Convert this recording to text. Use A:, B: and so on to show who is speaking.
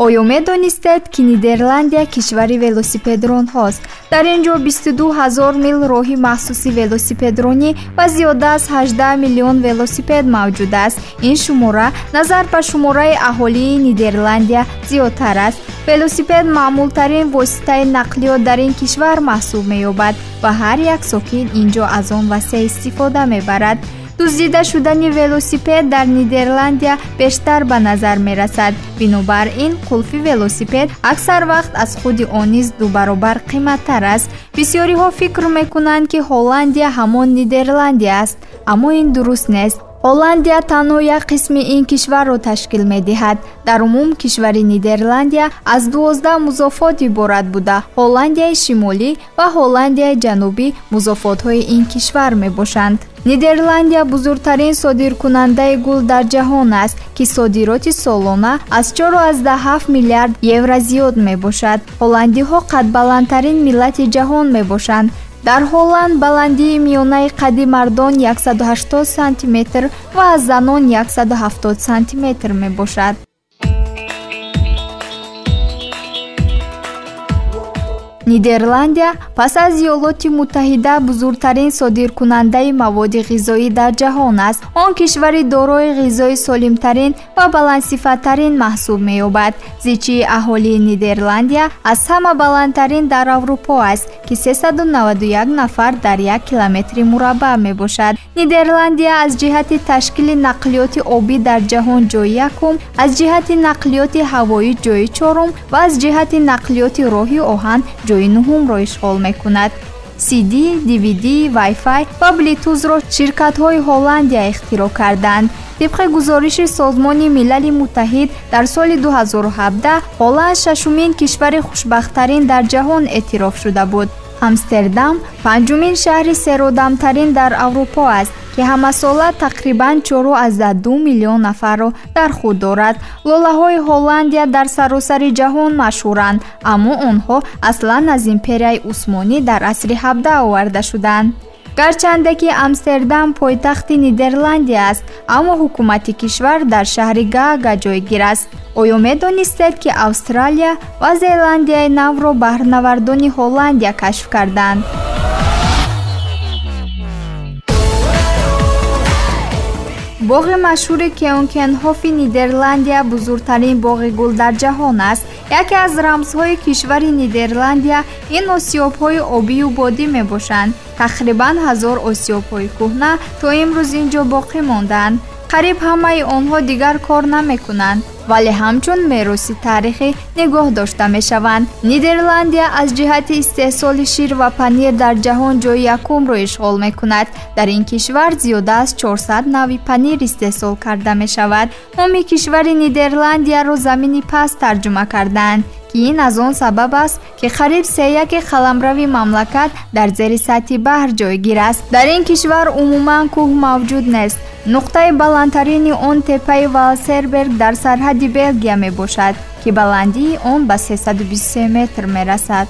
A: оё медонистед, ки Нидерландия кишвари велосипедронҳост? дар ин ҷо 22 000 мил роҳи махсуси велосипедронӣ ва зиёда аз 18 миллион велосипед мавҷуд аст. Ин шумора назар ба шумораи аҳолии Нидерландия зиёдтар аст. велосипед маъмултарин воситаи нақлиёт дар ин кишвар маҳсуб меёбад ва ҳар як сокин ин ҷо аз он васеъ истифода мебарад. дуздида шудани велосипед дар Нидерландия бештар ба назар мерасад. бинобар ин қулфи велосипед аксар вақт аз худи он низ 2 баробар қиматтар аст. бисёриҳо фикр мекунанд ки Ҳолландия ҳамон Нидерландия аст, аммо ин дуруст нест. Ҳолландия танҳо як қисми ин кишварро ташкил медиҳад. дар умум кишвари Нидерландия аз 12 музофот иборат буда, Ҳолландияи шимолӣ ва Ҳолландияи ҷанубӣ музофотҳои ин кишвар мебошанд. Нидерландия бузургтарин содиркунандаи гул дар ҷаҳон аст, ки содироти солона аз 4,7 миллиард евро зиёд мебошад. ҳолландиҳо қадбаландтарин миллати ҷаҳон мебошанд. дар Ҳолланд баландии миёнаи қадди мардон 180 сантиметр ва аз занон 170 сантиметр мебошад. Нидерландия пас аз Иёлоти Муттаҳида бузургтарин содиркунандаи маводи ғизоӣ дар ҷаҳон аст. Он кишвари дорои ғизои солимтарин ва баландсифаттарин маҳсуб меёбад. зичии аҳолии Нидерландия аз ҳама баландтарин дар Аврупо аст, ки 391 нафар дар 1 километри мураббаъ мебошад. Нидерландия аз ҷиҳати ташкили нақлиёти обӣ дар ҷаҳон ҷойи якум, аз ҷиҳати нақлиёти ҳавоӣ ҷойи чорум ва аз ҷиҳати нақлиёти роҳи оҳан ҷойи нуҳумро ишғол мекунад. CD, DVD, Wi-Fi ва Bluetooth-ро ширкатҳои Ҳолландия ихтироъ карданд. тибқи гузориши Созмони Милали Муттаҳид дар соли 2017 Ҳолланд шашумин кишвари хушбахттарин дар ҷаҳон эътироф шуда буд. Амстердам панҷумин шаҳри серодамтарин дар Аврупо аст, ки ҳамасола тақрибан 4,2 миллион нафарро дар худ дорад. лолаҳои Ҳолландия дар саросари ҷаҳон машҳуранд, аммо онҳо аслан аз империяи Усмонӣ дар асри 17 оварда шуданд. гарчанде ки Амстердам пойтахти Нидерландия аст, аммо ҳукумати кишвар дар шаҳри Гаага ҷойгир аст. оё медонистед, ки Австралия ва Зеландияи навро баҳрнавардони Ҳолландия кашф карданд? боғи машҳури Кеонкенхофи Нидерландия бузургтарин боғи гул дар ҷаҳон аст. яке аз рамзҳои кишвари Нидерландия ин осёбҳои обию бодӣ мебошанд. тақрибан 1000 осёбҳои кӯҳна то имрӯз ин ҷо боқӣ мондаанд. қариб ҳамаи онҳо дигар кор намекунанд, вале ҳамчун мероси таърихӣ нигоҳ дошта мешаванд. Нидерландия аз ҷиҳати истеҳсоли шир ва панир дар ҷаҳон ҷойи якумро ишғол мекунад. дар ин кишвар зиёда аз 400 нави панир истеҳсол карда мешавад. номи кишвари Нидерландияро замини паст тарҷума карданд, ки ин аз он сабаб аст, ки қариб 3/1 қаламрави мамлакат дар зери сатҳи баҳр ҷойгир аст. дар ин кишвар умуман кӯҳ мавҷуд нест. нуқтаи баландтарини он теппаи Валсерберг дар сарҳади Белгия мебошад, ки баландии он ба 323 метр мерасад.